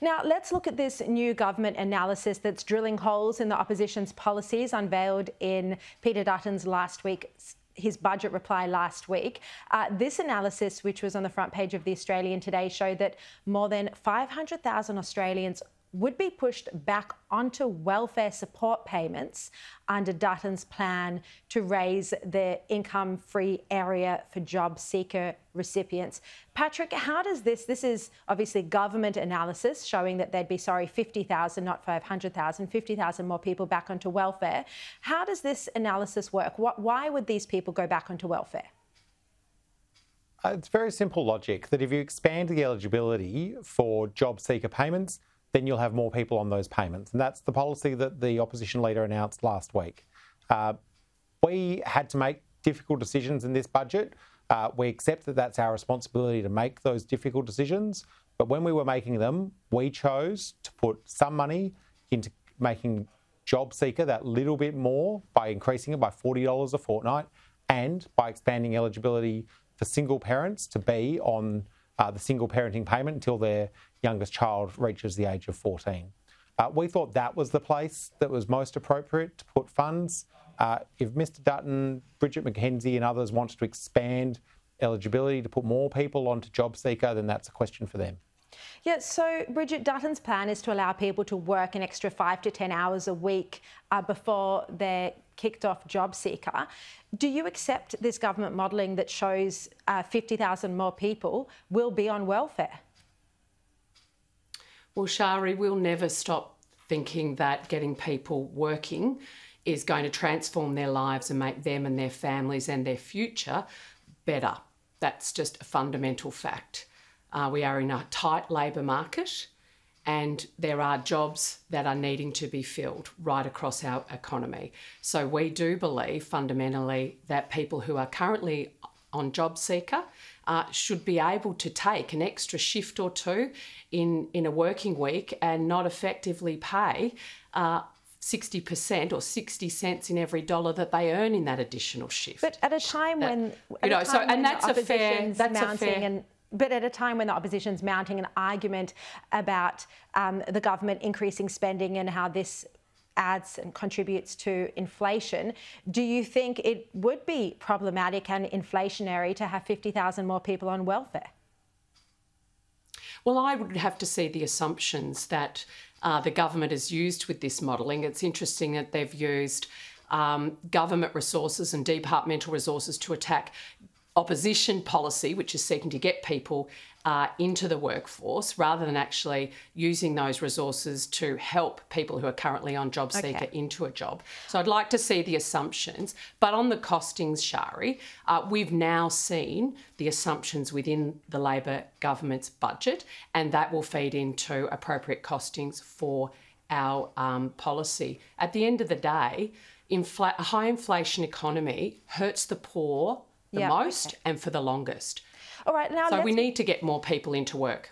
Now, let's look at this new government analysis that's drilling holes in the opposition's policies unveiled in Peter Dutton's his budget reply last week. This analysis, which was on the front page of the Australian today, showed that more than 500,000 Australians would be pushed back onto welfare support payments under Dutton's plan to raise the income-free area for Jobseeker recipients. Patrick, how does this is obviously government analysis showing that there'd be, 50,000, not 500,000, 50,000 more people back onto welfare. How does this analysis work? Why would these people go back onto welfare? It's very simple logic that if you expand the eligibility for Jobseeker payments, then you'll have more people on those payments. And that's the policy that the opposition leader announced last week. We had to make difficult decisions in this budget. We accept that that's our responsibility to make those difficult decisions. But when we were making them, we chose to put some money into making Jobseeker that little bit more by increasing it by $40 a fortnight and by expanding eligibility for single parents to be on the single parenting payment until their youngest child reaches the age of 14. We thought that was the place that was most appropriate to put funds. If Mr Dutton, Bridget McKenzie and others wanted to expand eligibility to put more people onto Jobseeker, then that's a question for them. Yeah, so Bridget, Dutton's plan is to allow people to work an extra 5 to 10 hours a week before they're kicked off Jobseeker. Do you accept this government modelling that shows 50,000 more people will be on welfare? Well, Sharri, we'll never stop thinking that getting people working is going to transform their lives and make them and their families and their future better. That's just a fundamental fact. We are in a tight labour market and there are jobs that are needing to be filled right across our economy. So we do believe fundamentally that people who are currently on Jobseeker should be able to take an extra shift or two in a working week and not effectively pay 60% or 60 cents in every dollar that they earn in that additional shift. But at a time when... But at a time when the opposition's mounting an argument about the government increasing spending and how this adds and contributes to inflation, do you think it would be problematic and inflationary to have 50,000 more people on welfare? Well, I would have to see the assumptions that the government has used with this modelling. It's interesting that they've used government resources and departmental resources to attack opposition policy, which is seeking to get people into the workforce, rather than actually using those resources to help people who are currently on Jobseeker into a job. So I'd like to see the assumptions. But on the costings, Sharri, we've now seen the assumptions within the Labor government's budget, and that will feed into appropriate costings for our policy. At the end of the day, a high inflation economy hurts the poor the most and for the longest. All right, now so we need to get more people into work.